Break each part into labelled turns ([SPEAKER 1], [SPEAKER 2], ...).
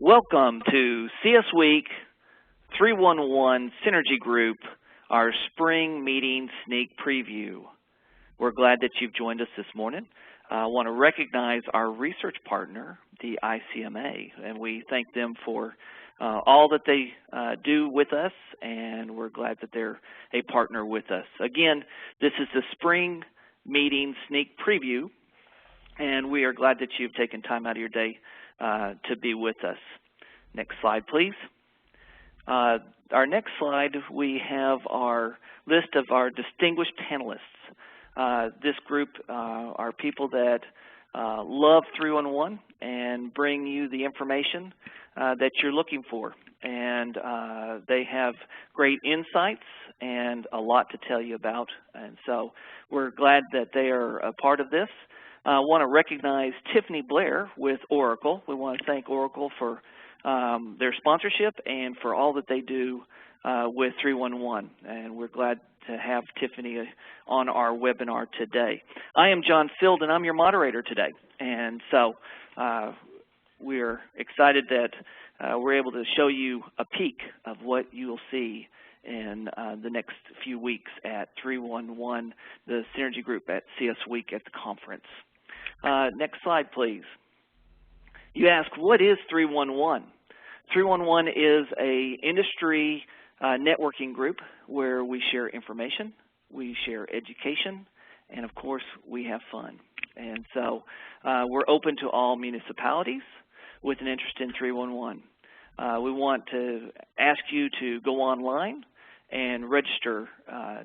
[SPEAKER 1] Welcome to CS Week 311 Synergy Group, our spring meeting sneak preview. We're glad that you've joined us this morning. I want to recognize our research partner, the ICMA, and we thank them for all that they do with us, and we're glad that they're a partner with us. Again, this is the spring meeting sneak preview, and we are glad that you've taken time out of your day to be with us. Next slide, please. Our next slide, we have our list of our distinguished panelists. This group are people that love 311 and bring you the information that you're looking for. And they have great insights and a lot to tell you about. And so we're glad that they are a part of this. I want to recognize Tiffany Blair with Oracle. We want to thank Oracle for their sponsorship and for all that they do with 311. And we're glad to have Tiffany on our webinar today. I am John Field, and I'm your moderator today. And so we're excited that we're able to show you a peek of what you'll see in the next few weeks at 311, the Synergy Group at CS Week at the conference. Next slide, please. You ask, what is 311? 311 is an industry networking group where we share information, we share education, and of course, we have fun. And so we're open to all municipalities with an interest in 311. We want to ask you to go online and register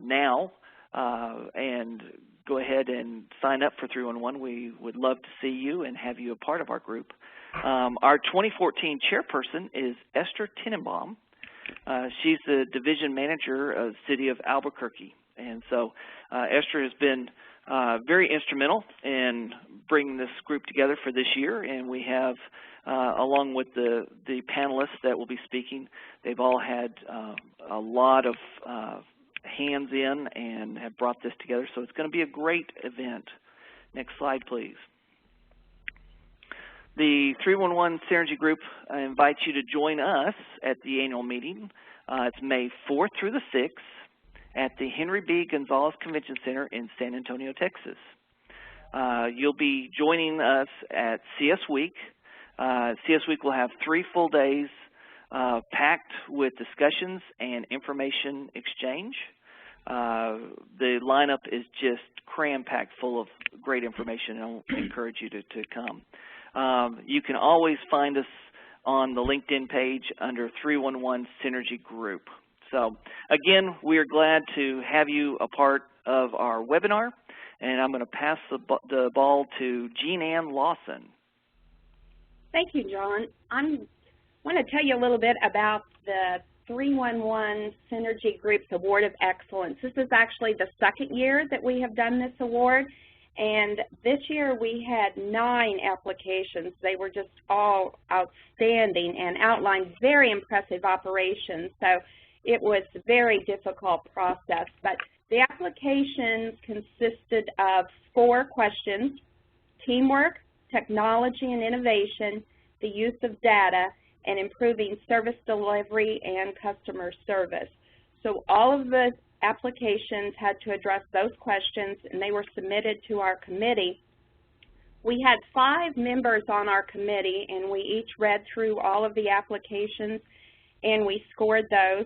[SPEAKER 1] now and go ahead and sign up for 311. We would love to see you and have you a part of our group. Our 2014 chairperson is Esther Tenenbaum. She's the division manager of the city of Albuquerque. And so Esther has been very instrumental in bringing this group together for this year. And we have, along with the panelists that will be speaking, they've all had a lot of hands in and have brought this together. So it's going to be a great event. Next slide, please. The 311 Synergy Group invites you to join us at the annual meeting. It's May 4th through the 6th at the Henry B. Gonzalez Convention Center in San Antonio, Texas. You'll be joining us at CS Week. CS Week will have 3 full days packed with discussions and information exchange. The lineup is just cram-packed full of great information, and I'll encourage you to come. You can always find us on the LinkedIn page under 311 Synergy Group. So again, we are glad to have you a part of our webinar, and I'm going to pass the ball to Jean Ann Lawson.
[SPEAKER 2] Thank you, John. I want to tell you a little bit about the 311 Synergy Group's Award of Excellence. This is actually the 2nd year that we have done this award. And this year we had 9 applications. They were just all outstanding and outlined very impressive operations. So it was a very difficult process. But the applications consisted of 4 questions: teamwork, technology and innovation, the use of data, and improving service delivery and customer service. So all of the applications had to address those questions, and they were submitted to our committee. We had 5 members on our committee, and we each read through all of the applications, and we scored those.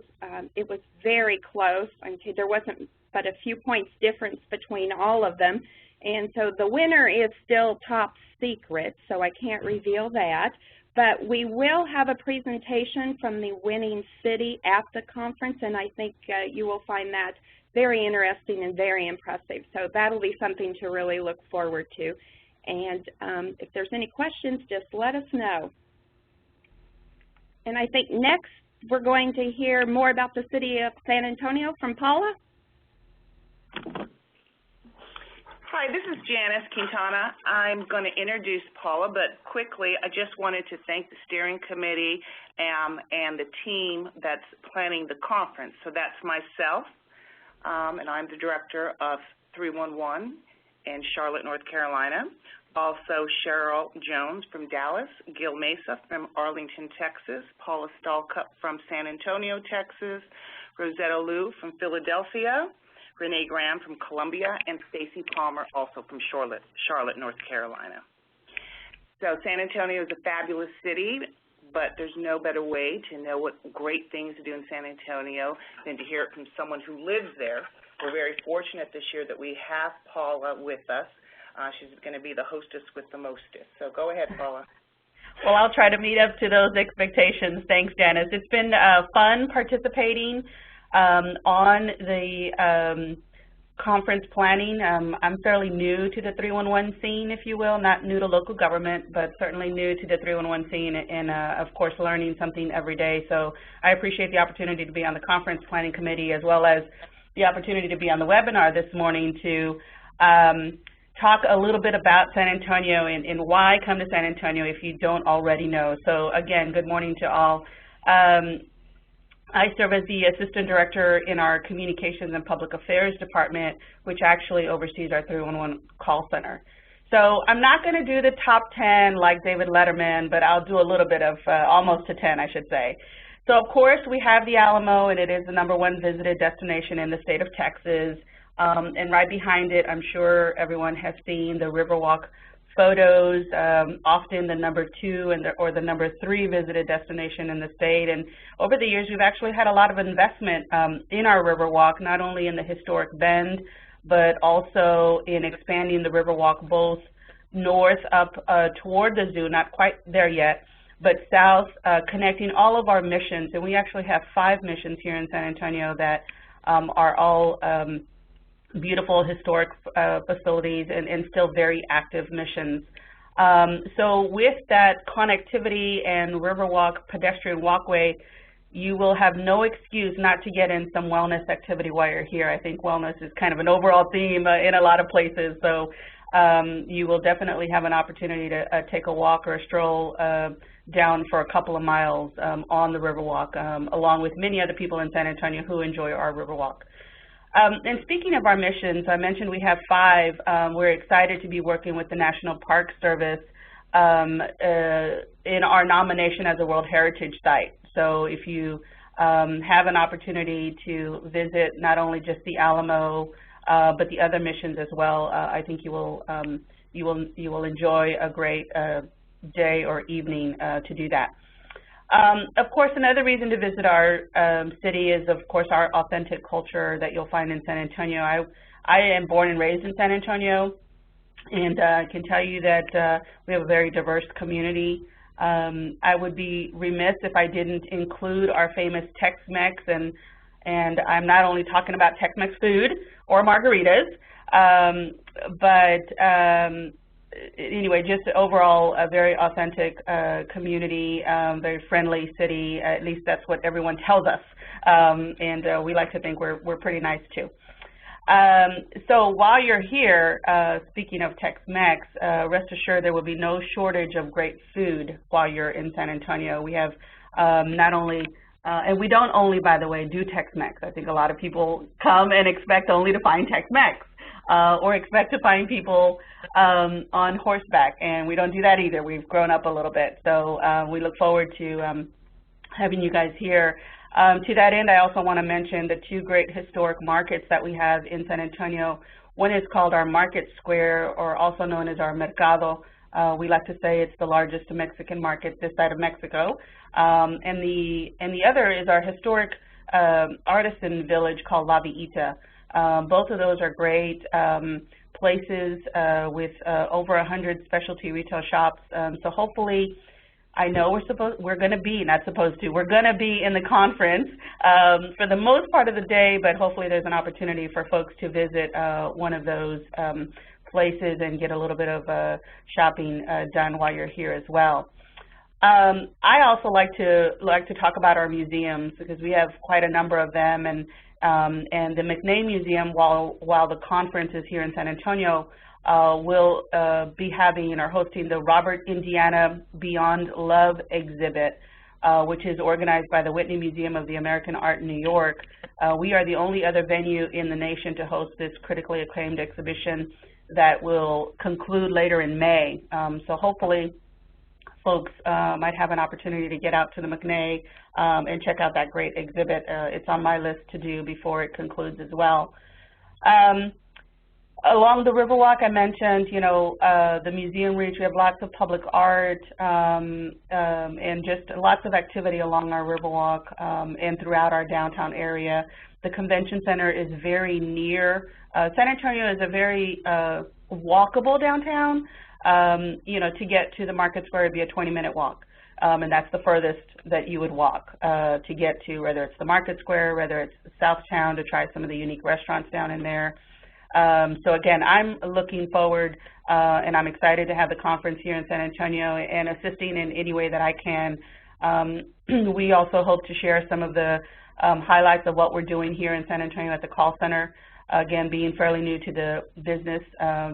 [SPEAKER 2] It was very close. There wasn't but a few points difference between all of them, and so the winner is still top secret, so I can't reveal that. But we will have a presentation from the winning city at the conference, and I think you will find that very interesting and very impressive. So that'll be something to really look forward to. And if there's any questions, just let us know. And I think next we're going to hear more about the city of San Antonio from Paula.
[SPEAKER 3] Hi, this is Janice Quintana. I'm going to introduce Paula, but quickly I just wanted to thank the steering committee and the team that's planning the conference. So that's myself, and I'm the director of 311 in Charlotte, North Carolina. Also, Cheryl Jones from Dallas, Gil Mesa from Arlington, Texas, Paula Stahlcup from San Antonio, Texas, Rosetta Liu from Philadelphia, Renee Graham from Columbia, and Stacy Palmer also from Charlotte, North Carolina. So San Antonio is a fabulous city, but there's no better way to know what great things to do in San Antonio than to hear it from someone who lives there. We're very fortunate this year that we have Paula with us. She's going to be the hostess with the mostest. So go ahead, Paula.
[SPEAKER 4] Well, I'll try to meet up to those expectations. Thanks, Janice. It's been fun participating on the conference planning. I'm fairly new to the 311 scene, if you will, not new to local government, but certainly new to the 311 scene and, of course, learning something every day. So I appreciate the opportunity to be on the conference planning committee as well as the opportunity to be on the webinar this morning to talk a little bit about San Antonio and why come to San Antonio if you don't already know. So again, good morning to all. I serve as the Assistant Director in our Communications and Public Affairs Department, which actually oversees our 311 call center. So I'm not going to do the top 10 like David Letterman, but I'll do a little bit of almost to 10, I should say. So of course we have the Alamo, and it is the #1 visited destination in the state of Texas. And right behind it, I'm sure everyone has seen the Riverwalk photos, often the #2 or the #3 visited destination in the state. And over the years, we've actually had a lot of investment in our Riverwalk, not only in the historic Bend, but also in expanding the Riverwalk both north up toward the zoo, not quite there yet, but south, connecting all of our missions. And we actually have 5 missions here in San Antonio that are all beautiful historic facilities and still very active missions. So with that connectivity and Riverwalk pedestrian walkway, you will have no excuse not to get in some wellness activity while you're here. I think wellness is kind of an overall theme in a lot of places. So you will definitely have an opportunity to take a walk or a stroll down for a couple of miles on the Riverwalk, along with many other people in San Antonio who enjoy our Riverwalk. And speaking of our missions, I mentioned we have 5. We're excited to be working with the National Park Service in our nomination as a World Heritage Site. So if you have an opportunity to visit not only just the Alamo, but the other missions as well, I think you will enjoy a great day or evening to do that. Of course, another reason to visit our city is, of course, our authentic culture that you'll find in San Antonio. I am born and raised in San Antonio, and I can tell you that we have a very diverse community. I would be remiss if I didn't include our famous Tex-Mex, and I'm not only talking about Tex-Mex food or margaritas, but anyway, just overall a very authentic community, very friendly city. At least that's what everyone tells us, and we like to think we're pretty nice too. So while you're here, speaking of Tex-Mex, rest assured there will be no shortage of great food while you're in San Antonio. We have not only, and we don't only, by the way, do Tex-Mex. I think a lot of people come and expect only to find Tex-Mex. Or expect to find people on horseback, and we don't do that either. We've grown up a little bit, so we look forward to having you guys here. To that end, I also want to mention the 2 great historic markets that we have in San Antonio. One is called our Market Square, or also known as our Mercado. We like to say it's the largest Mexican market this side of Mexico. And the other is our historic artisan village called La Villita. Both of those are great places with over 100 specialty retail shops. So hopefully, I know we're going to be, not supposed to, we're going to be in the conference for the most part of the day, but hopefully there's an opportunity for folks to visit one of those places and get a little bit of shopping done while you're here as well. I also like to talk about our museums because we have quite a number of them, and the McNay Museum, while the conference is here in San Antonio, will be having or hosting the Robert Indiana Beyond Love exhibit, which is organized by the Whitney Museum of the American Art in New York. We are the only other venue in the nation to host this critically acclaimed exhibition that will conclude later in May. So hopefully folks might have an opportunity to get out to the McNay and check out that great exhibit. It's on my list to do before it concludes as well. Along the Riverwalk, I mentioned, the museum reach. We have lots of public art and just lots of activity along our Riverwalk and throughout our downtown area. The convention center is very near. San Antonio is a very walkable downtown. To get to the Market Square, it'd be a 20-minute walk. And that's the furthest that you would walk to get to, whether it's the Market Square, whether it's Southtown to try some of the unique restaurants down in there. So again, I'm looking forward and I'm excited to have the conference here in San Antonio and assisting in any way that I can. We also hope to share some of the highlights of what we're doing here in San Antonio at the call center. Again, being fairly new to the business,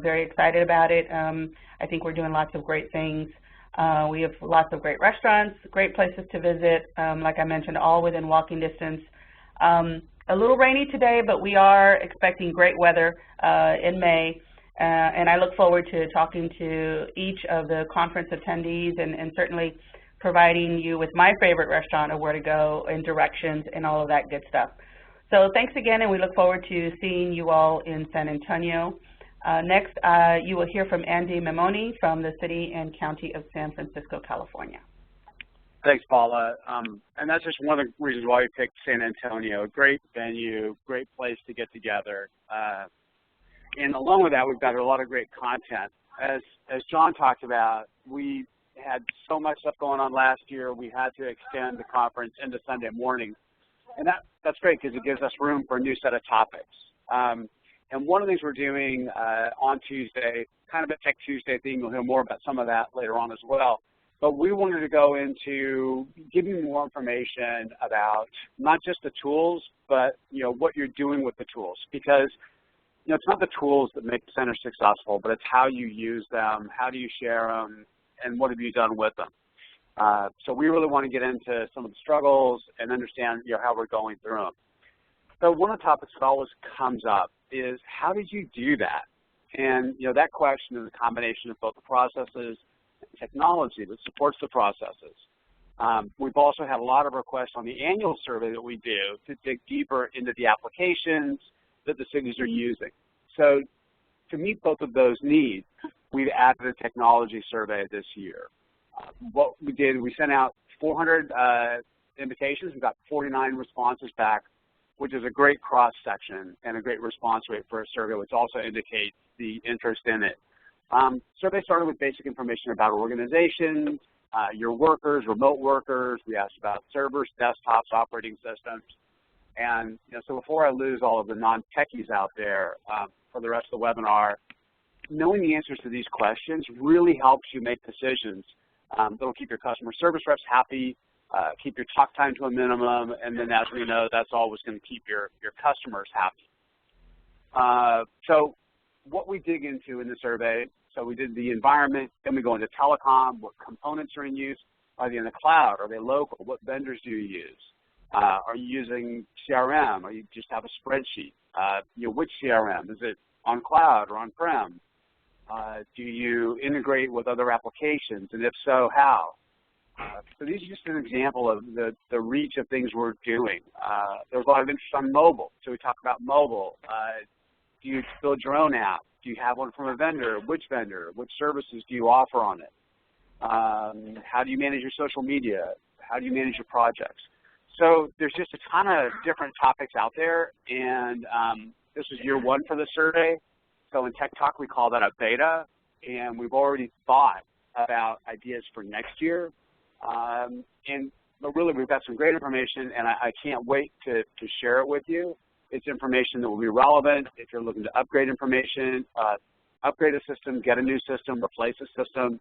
[SPEAKER 4] very excited about it. I think we're doing lots of great things. We have lots of great restaurants, great places to visit, like I mentioned, all within walking distance. A little rainy today, but we are expecting great weather in May, and I look forward to talking to each of the conference attendees and certainly providing you with my favorite restaurant of where to go and directions and all of that good stuff. So thanks again, and we look forward to seeing you all in San Antonio. Next, you will hear from Andy Mamoni from the City and County of San Francisco, California.
[SPEAKER 5] Thanks, Paula. And that's just one of the reasons why we picked San Antonio. Great venue, great place to get together. And along with that, we've got a lot of great content. As John talked about, we had so much stuff going on last year, we had to extend the conference into Sunday morning. And that's great because it gives us room for a new set of topics. And one of the things we're doing on Tuesday, kind of a Tech Tuesday theme, you'll hear more about some of that later on as well. But we wanted to go into giving more information about not just the tools, but what you're doing with the tools. Because it's not the tools that make the center successful, but it's how you use them, how do you share them, and what have you done with them. So we really want to get into some of the struggles and understand how we're going through them. So one of the topics that always comes up is, how did you do that? And that question is a combination of both the processes and technology that supports the processes. We've also had a lot of requests on the annual survey that we do to dig deeper into the applications that the cities are using. So to meet both of those needs, we've added a technology survey this year. What we did, we sent out 400 invitations. We got 49 responses back, which is a great cross-section and a great response rate for a survey, which also indicates the interest in it. Survey started with basic information about organizations, your workers, remote workers. We asked about servers, desktops, operating systems. And so before I lose all of the non-techies out there for the rest of the webinar, knowing the answers to these questions really helps you make decisions that'll keep your customer service reps happy, keep your talk time to a minimum, and then as we know, that's always going to keep your customers happy. So what we dig into in the survey, so we did the environment, then we go into telecom, what components are in use, are they in the cloud, are they local, what vendors do you use, are you using CRM, or you just have a spreadsheet, which CRM, is it on cloud or on-prem, do you integrate with other applications, and if so, how? So these are just an example of the reach of things we're doing. There's a lot of interest on mobile, so we talk about mobile. Do you build your own app? Do you have one from a vendor? Which vendor? Which services do you offer on it? How do you manage your social media? How do you manage your projects? So there's just a ton of different topics out there, and this is year one for the survey. So in Tech Talk, we call that a beta, and we've already thought about ideas for next year. But really, we've got some great information, and I can't wait to share it with you. It's information that will be relevant if you're looking to upgrade information, upgrade a system, get a new system, replace a system.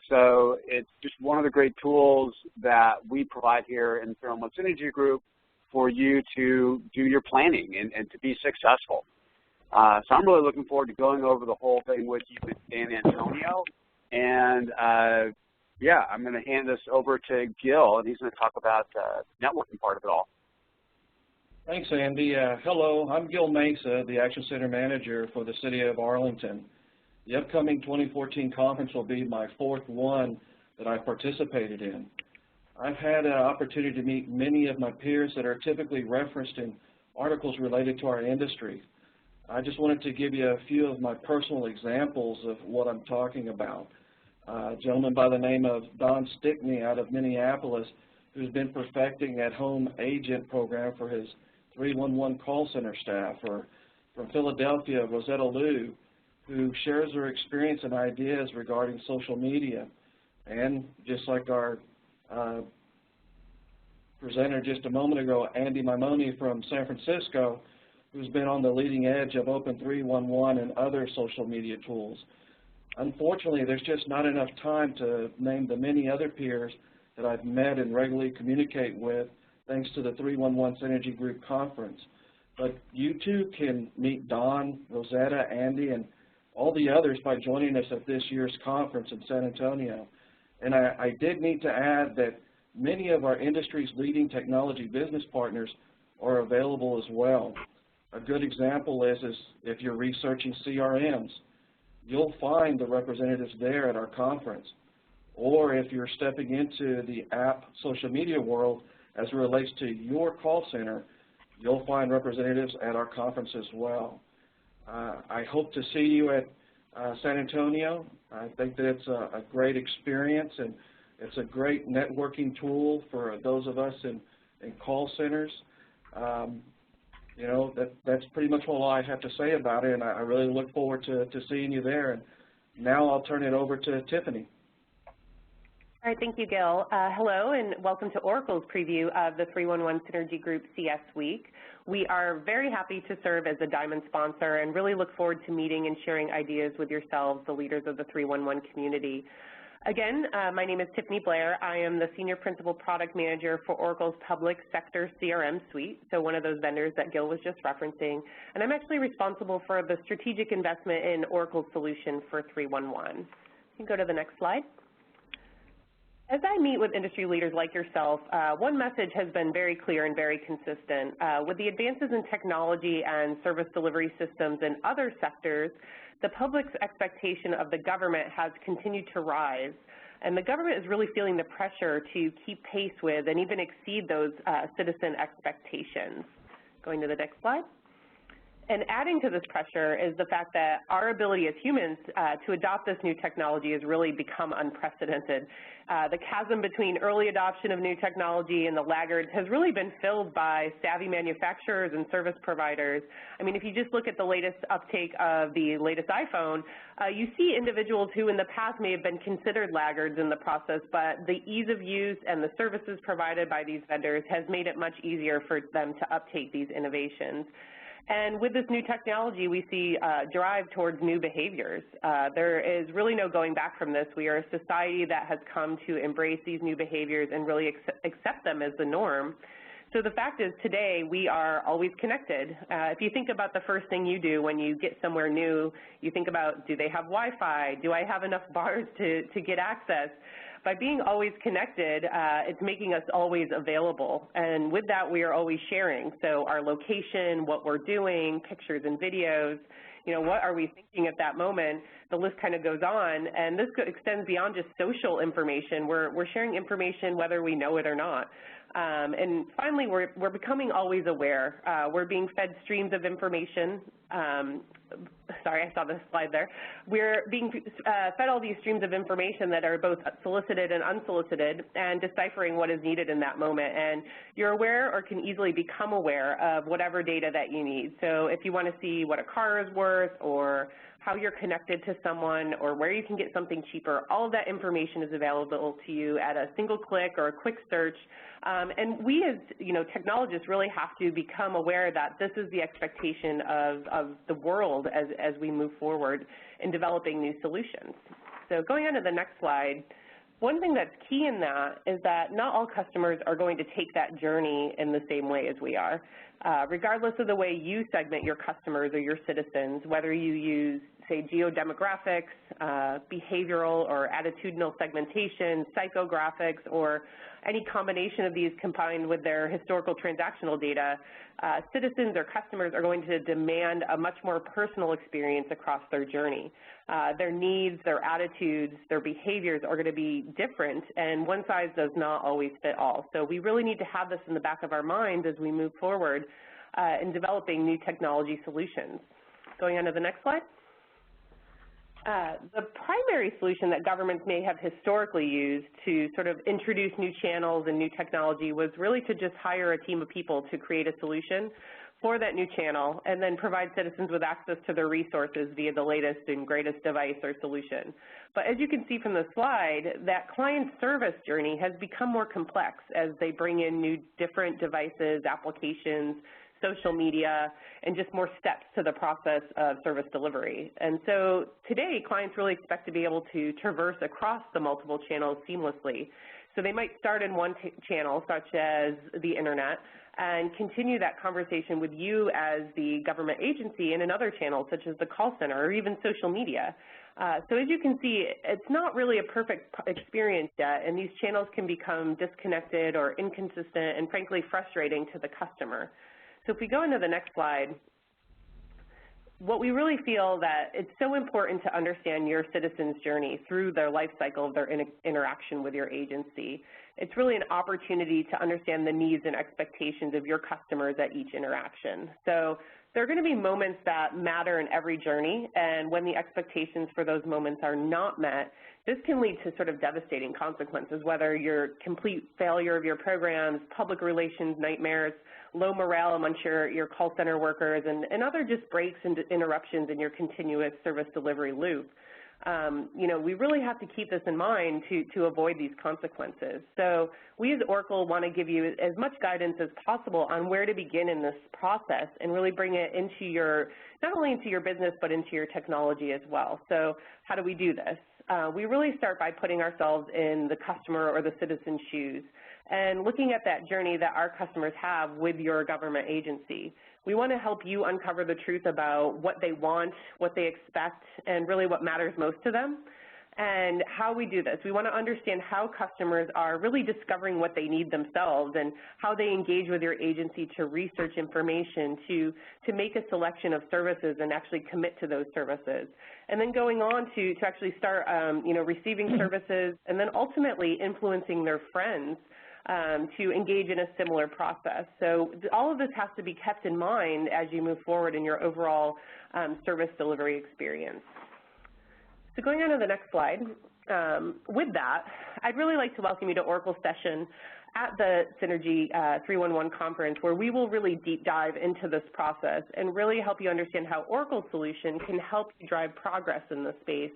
[SPEAKER 5] So it's just one of the great tools that we provide here in the Thermal Synergy Group for you to do your planning and to be successful. So I'm really looking forward to going over the whole thing with you in San Antonio. And yeah, I'm going to hand this over to Gil, and he's going to talk about the networking part of it all.
[SPEAKER 6] Thanks, Andy. Hello, I'm Gil Mesa, the Action Center Manager for the City of Arlington. The upcoming 2014 conference will be my 4th one that I participated in. I've had an opportunity to meet many of my peers that are typically referenced in articles related to our industry. I just wanted to give you a few of my personal examples of what I'm talking about. A gentleman by the name of Don Stickney out of Minneapolis, who's been perfecting at-home agent program for his 311 call center staff, or from Philadelphia, Rosetta Liu, who shares her experience and ideas regarding social media. And just like our presenter just a moment ago, Andy Maimoni from San Francisco, who's been on the leading edge of Open 311 and other social media tools. Unfortunately, there's just not enough time to name the many other peers that I've met and regularly communicate with thanks to the 311 Synergy Group Conference. But you too can meet Don, Rosetta, Andy, and all the others by joining us at this year's conference in San Antonio. And I did need to add that many of our industry's leading technology business partners are available as well. A good example is if you're researching CRMs, you'll find the representatives there at our conference. Or if you're stepping into the app social media world as it relates to your call center, you'll find representatives at our conference as well. I hope to see you at San Antonio. I think that it's a great experience, and it's a great networking tool for those of us in call centers. You know, that's pretty much all I have to say about it, and I really look forward to seeing you there. And now I'll turn it over to Tiffany.
[SPEAKER 7] All right, thank you, Gil. Hello, and welcome to Oracle's preview of the 311 Synergy Group CS Week. We are very happy to serve as a Diamond sponsor and really look forward to meeting and sharing ideas with yourselves, the leaders of the 311 community. Again, my name is Tiffany Blair. I am the Senior Principal Product Manager for Oracle's Public Sector CRM Suite, so one of those vendors that Gil was just referencing. And I'm actually responsible for the strategic investment in Oracle's solution for 311. You can go to the next slide. As I meet with industry leaders like yourself, one message has been very clear and very consistent. With the advances in technology and service delivery systems in other sectors, the public's expectation of the government has continued to rise, and the government is really feeling the pressure to keep pace with and even exceed those citizen expectations. Going to the next slide. And adding to this pressure is the fact that our ability as humans to adopt this new technology has really become unprecedented. The chasm between early adoption of new technology and the laggards has really been filled by savvy manufacturers and service providers. I mean, if you just look at the latest uptake of the latest iPhone, you see individuals who in the past may have been considered laggards in the process, but the ease of use and the services provided by these vendors has made it much easier for them to uptake these innovations. And with this new technology, we see drive towards new behaviors. There is really no going back from this. We are a society that has come to embrace these new behaviors and really accept them as the norm. So the fact is today we are always connected. If you think about the first thing you do when you get somewhere new, you think about, do they have Wi-Fi? Do I have enough bars to get access? By being always connected, it's making us always available. And with that, we are always sharing. So our location, what we're doing, pictures and videos, you know, what are we thinking at that moment? The list kind of goes on. And this extends beyond just social information. We're sharing information whether we know it or not. And finally, we're becoming always aware. We're being fed streams of information. Sorry, I saw the slide there. We're being fed all these streams of information that are both solicited and unsolicited, and deciphering what is needed in that moment. And you're aware or can easily become aware of whatever data that you need. So if you want to see what a car is worth, or how you're connected to someone, or where you can get something cheaper, all of that information is available to you at a single click or a quick search. And we as, you know, technologists really have to become aware that this is the expectation of the world as we move forward in developing new solutions. So going on to the next slide, one thing that's key in that is that not all customers are going to take that journey in the same way as we are. regardless of the way you segment your customers or your citizens, whether you use, say, geodemographics, behavioral or attitudinal segmentation, psychographics, or any combination of these combined with their historical transactional data, citizens or customers are going to demand a much more personal experience across their journey. Their needs, their attitudes, their behaviors are going to be different, and one size does not always fit all. So we really need to have this in the back of our minds as we move forward in developing new technology solutions. Going on to the next slide. The primary solution that governments may have historically used to sort of introduce new channels and new technology was really to just hire a team of people to create a solution for that new channel and then provide citizens with access to their resources via the latest and greatest device or solution. But as you can see from the slide, that client service journey has become more complex as they bring in new different devices, applications, social media, and just more steps to the process of service delivery. And so today, clients really expect to be able to traverse across the multiple channels seamlessly. So they might start in one channel, such as the internet, and continue that conversation with you as the government agency in another channel, such as the call center or even social media. So as you can see, it's not really a perfect experience yet, and these channels can become disconnected or inconsistent and frankly frustrating to the customer. So if we go into the next slide, what we really feel that it's so important to understand your citizens' journey through their life cycle of their interaction with your agency. It's really an opportunity to understand the needs and expectations of your customers at each interaction. So there are going to be moments that matter in every journey, and when the expectations for those moments are not met, this can lead to sort of devastating consequences, whether your complete failure of your programs, public relations nightmares, low morale amongst your call center workers, and other just breaks and interruptions in your continuous service delivery loop. You know, we really have to keep this in mind to avoid these consequences. So we as Oracle want to give you as much guidance as possible on where to begin in this process and really bring it into your, not only into your business, but into your technology as well. So how do we do this? We really start by putting ourselves in the customer or the citizen's shoes and looking at that journey that our customers have with your government agency. We want to help you uncover the truth about what they want, what they expect, and really what matters most to them, and how we do this. We want to understand how customers are really discovering what they need themselves and how they engage with your agency to research information, to make a selection of services and actually commit to those services. And then going on to actually start you know, receiving services and then ultimately influencing their friends to engage in a similar process. So all of this has to be kept in mind as you move forward in your overall service delivery experience. So going on to the next slide, with that, I'd really like to welcome you to Oracle's session at the Synergy 311 conference, where we will really deep dive into this process and really help you understand how Oracle's solution can help you drive progress in this space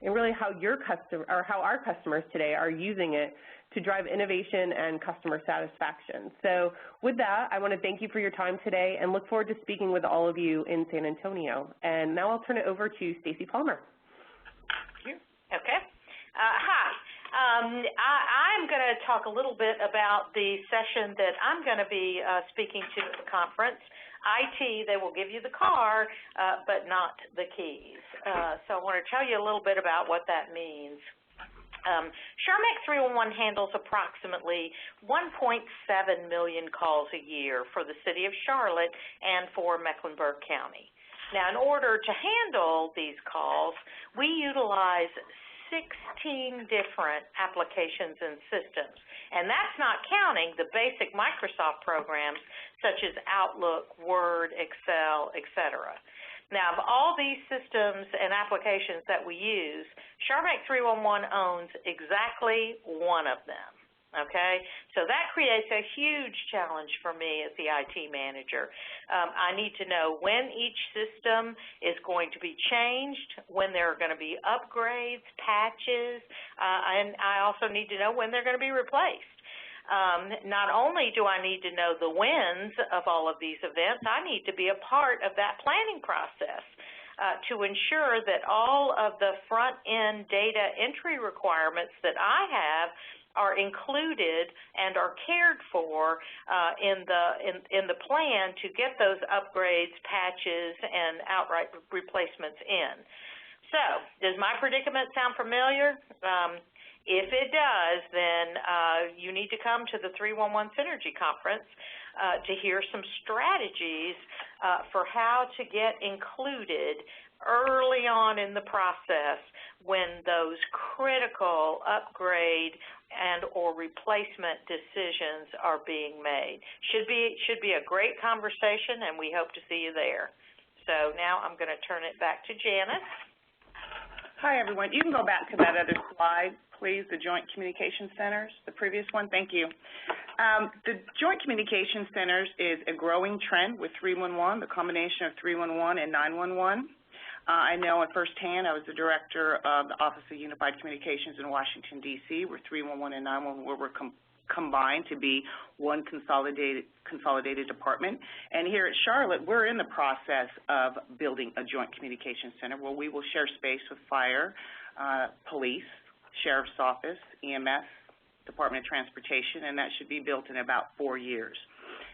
[SPEAKER 7] and really how your customer, or how our customers today are using it to drive innovation and customer satisfaction. So with that, I want to thank you for your time today and look forward to speaking with all of you in San Antonio. And now I'll turn it over to Stacey Palmer.
[SPEAKER 8] Okay. Hi. I'm going to talk a little bit about the session that I'm going to be speaking to at the conference. IT, they will give you the car, but not the keys. So I want to tell you a little bit about what that means. SHARMAC 311 handles approximately 1.7 million calls a year for the city of Charlotte and for Mecklenburg County. Now, in order to handle these calls, we utilize 16 different applications and systems, and that's not counting the basic Microsoft programs such as Outlook, Word, Excel, etc. Now, of all these systems and applications that we use, SHARMAC 311 owns exactly one of them. Okay, so that creates a huge challenge for me as the IT manager. I need to know when each system is going to be changed, when there are going to be upgrades, patches, and I also need to know when they're going to be replaced. Not only do I need to know the wins of all of these events, I need to be a part of that planning process to ensure that all of the front-end data entry requirements that I have are included and are cared for in the plan to get those upgrades, patches, and outright replacements in. So, does my predicament sound familiar? If it does, then you need to come to the 311 Synergy Conference to hear some strategies for how to get included early on in the process when those critical upgrade and or replacement decisions are being made. Should be a great conversation, and we hope to see you there. So now I'm going to turn it back to Janice.
[SPEAKER 3] Hi, everyone. You can go back to that other slide, please, the Joint Communication Centers, the previous one. Thank you. The Joint Communication Centers is a growing trend with 311, the combination of 311 and 911. I know firsthand, I was the director of the Office of Unified Communications in Washington, D.C., where 311 and 911 were combined to be one consolidated department. And here at Charlotte, we're in the process of building a joint communication center where we will share space with fire, police, sheriff's office, EMS, Department of Transportation, and that should be built in about 4 years.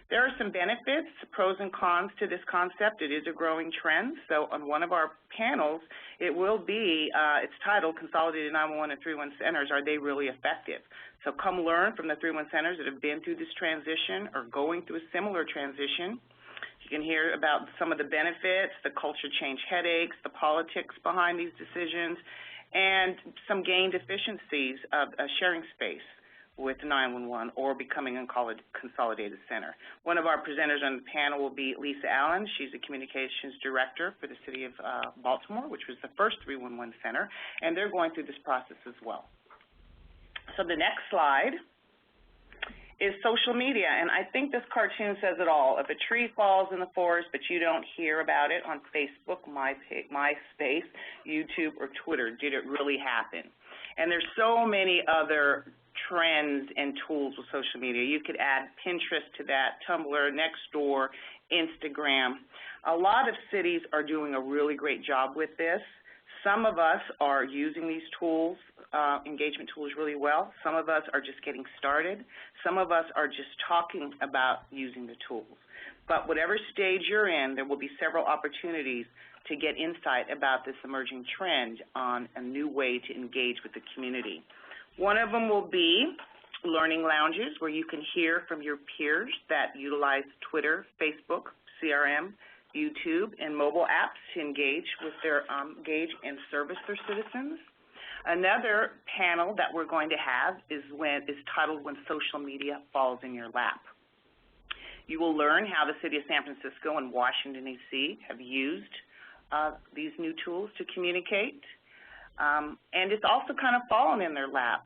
[SPEAKER 3] There are some benefits, pros and cons to this concept. It is a growing trend. So on one of our panels, it will be, it's titled Consolidated 911 and 311 Centers, Are They Really Effective? So come learn from the 311 centers that have been through this transition or going through a similar transition. You can hear about some of the benefits, the culture change headaches, the politics behind these decisions, and some gained efficiencies of sharing space with 911 or becoming a consolidated center. One of our presenters on the panel will be Lisa Allen. She's a communications director for the city of Baltimore, which was the first 311 center, and they're going through this process as well. So the next slide is social media, and I think this cartoon says it all. If a tree falls in the forest but you don't hear about it on Facebook, MySpace, YouTube, or Twitter, did it really happen? And there's so many other trends and tools with social media. You could add Pinterest to that, Tumblr, Nextdoor, Instagram. A lot of cities are doing a really great job with this. Some of us are using these tools, engagement tools, really well. Some of us are just getting started. Some of us are just talking about using the tools. But whatever stage you're in, there will be several opportunities to get insight about this emerging trend on a new way to engage with the community. One of them will be learning lounges, where you can hear from your peers that utilize Twitter, Facebook, CRM, YouTube, and mobile apps to engage with their and service their citizens. Another panel that we're going to have is titled When Social Media Falls in Your Lap. You will learn how the City of San Francisco and Washington, D.C. have used these new tools to communicate. And it's also kind of fallen in their lap,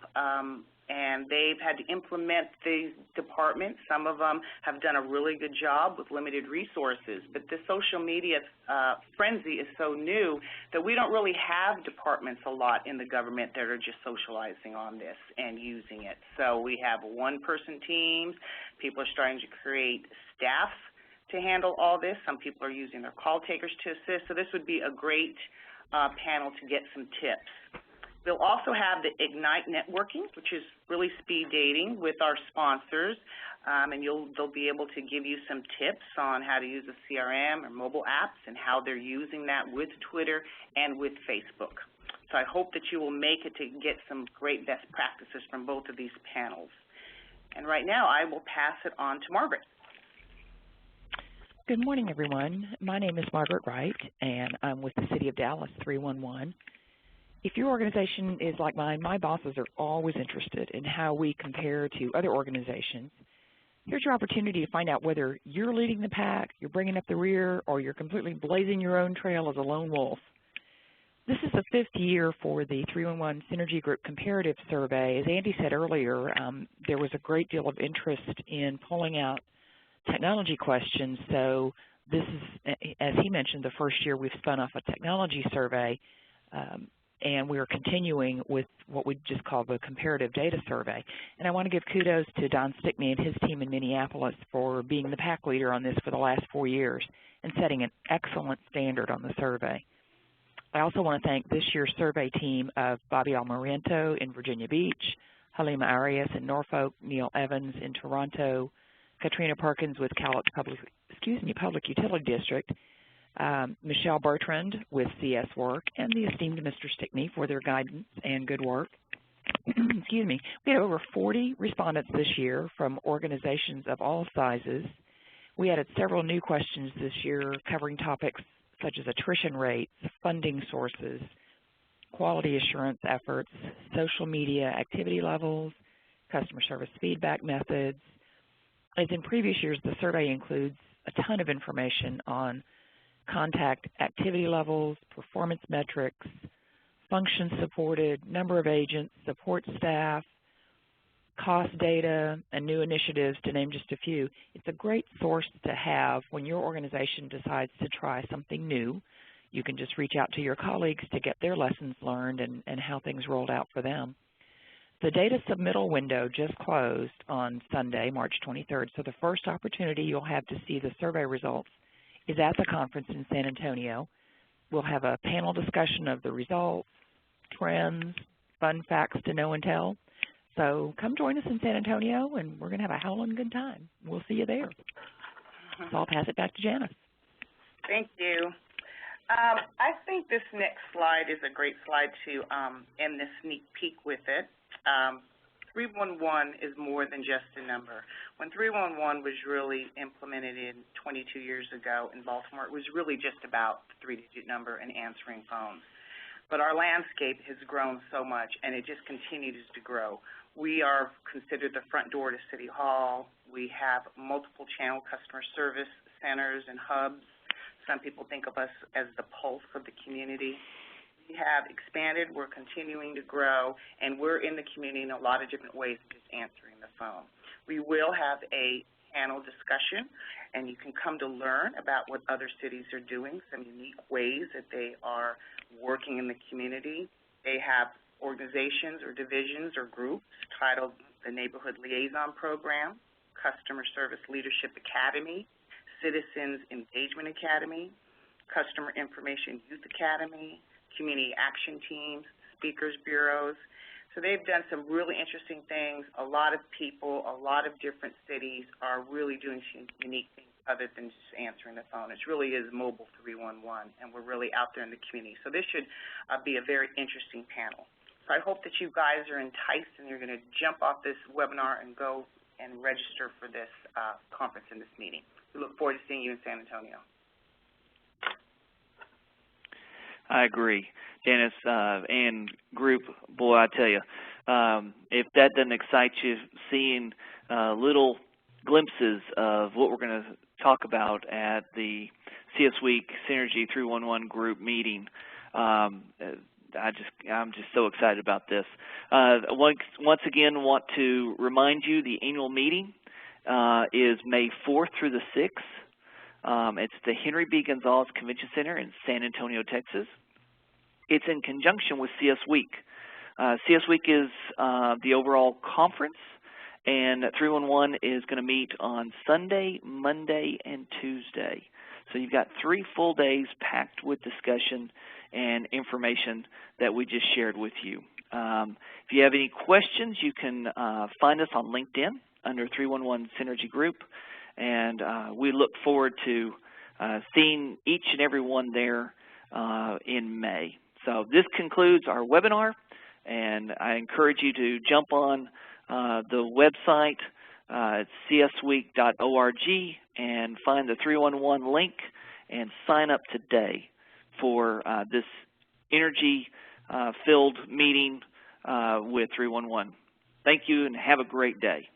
[SPEAKER 3] and they've had to implement these departments. Some of them have done a really good job with limited resources, but the social media frenzy is so new that we don't really have departments a lot in the government that are just socializing on this and using it. So we have one-person teams. People are starting to create staff to handle all this. Some people are using their call takers to assist. So this would be a great panel to get some tips. We'll also have the Ignite Networking, which is really speed dating with our sponsors, and they'll be able to give you some tips on how to use a CRM or mobile apps and how they're using that with Twitter and with Facebook. So I hope that you will make it to get some great best practices from both of these panels. And right now, I will pass it on to Margaret.
[SPEAKER 9] Good morning, everyone. My name is Margaret Wright, and I'm with the City of Dallas 311. If your organization is like mine, my bosses are always interested in how we compare to other organizations. Here's your opportunity to find out whether you're leading the pack, you're bringing up the rear, or you're completely blazing your own trail as a lone wolf. This is the 5th year for the 311 Synergy Group Comparative Survey. As Andy said earlier, there was a great deal of interest in pulling out technology questions, so this is, as he mentioned, the first year we've spun off a technology survey, and we're continuing with what we just call the comparative data survey. And I want to give kudos to Don Stickney and his team in Minneapolis for being the pack leader on this for the last 4 years and setting an excellent standard on the survey. I also want to thank this year's survey team of Bobby Almoranto in Virginia Beach, Halima Arias in Norfolk, Neil Evans in Toronto, Katrina Perkins with Cowlitz Public Utility District, Michelle Bertrand with CS Work, and the esteemed Mr. Stickney for their guidance and good work. Excuse me. We had over 40 respondents this year from organizations of all sizes. We added several new questions this year covering topics such as attrition rates, funding sources, quality assurance efforts, social media activity levels, customer service feedback methods. As in previous years, the survey includes a ton of information on contact activity levels, performance metrics, functions supported, number of agents, support staff, cost data, and new initiatives, to name just a few. It's a great source to have when your organization decides to try something new. You can just reach out to your colleagues to get their lessons learned and how things rolled out for them. The data submittal window just closed on Sunday, March 23rd, so the first opportunity you'll have to see the survey results is at the conference in San Antonio. We'll have a panel discussion of the results, trends, fun facts to know and tell. So come join us in San Antonio, and we're going to have a howling good time. We'll see you there. So I'll pass it back to Janice.
[SPEAKER 3] Thank you. I think this next slide is a great slide to end this sneak peek with it. 311 is more than just a number. When 311 was really implemented in 22 years ago in Baltimore, it was really just about the 3-digit number and answering phones. But our landscape has grown so much, and it just continues to grow. We are considered the front door to City Hall. We have multiple channel customer service centers and hubs. Some people think of us as the pulse of the community. We have expanded, we're continuing to grow, and we're in the community in a lot of different ways than just answering the phone. We will have a panel discussion, and you can come to learn about what other cities are doing, some unique ways that they are working in the community. They have organizations or divisions or groups titled the Neighborhood Liaison Program, Customer Service Leadership Academy, Citizens Engagement Academy, Customer Information Youth Academy, Community Action Teams, Speakers Bureaus. So they've done some really interesting things. A lot of people, a lot of different cities are really doing some unique things other than just answering the phone. It really is mobile 311, and we're really out there in the community. So this should be a very interesting panel. So I hope that you guys are enticed and you're going to jump off this webinar and go and register for this conference and this meeting. We look forward to seeing you in San Antonio.
[SPEAKER 1] I agree. Janice and group, boy, I tell you, if that doesn't excite you, seeing little glimpses of what we're going to talk about at the CS Week Synergy 311 group meeting, I'm just so excited about this. Once again, want to remind you the annual meeting is May 4th through the 6th. It's the Henry B. Gonzalez Convention Center in San Antonio, Texas. It's in conjunction with CS Week. CS Week is the overall conference, and 311 is going to meet on Sunday, Monday, and Tuesday. So you've got 3 full days packed with discussion and information that we just shared with you. If you have any questions, you can find us on LinkedIn under 311 Synergy Group, and we look forward to seeing each and every one there in May. So this concludes our webinar, and I encourage you to jump on the website at csweek.org and find the 311 link and sign up today for this energy-filled meeting with 311. Thank you and have a great day.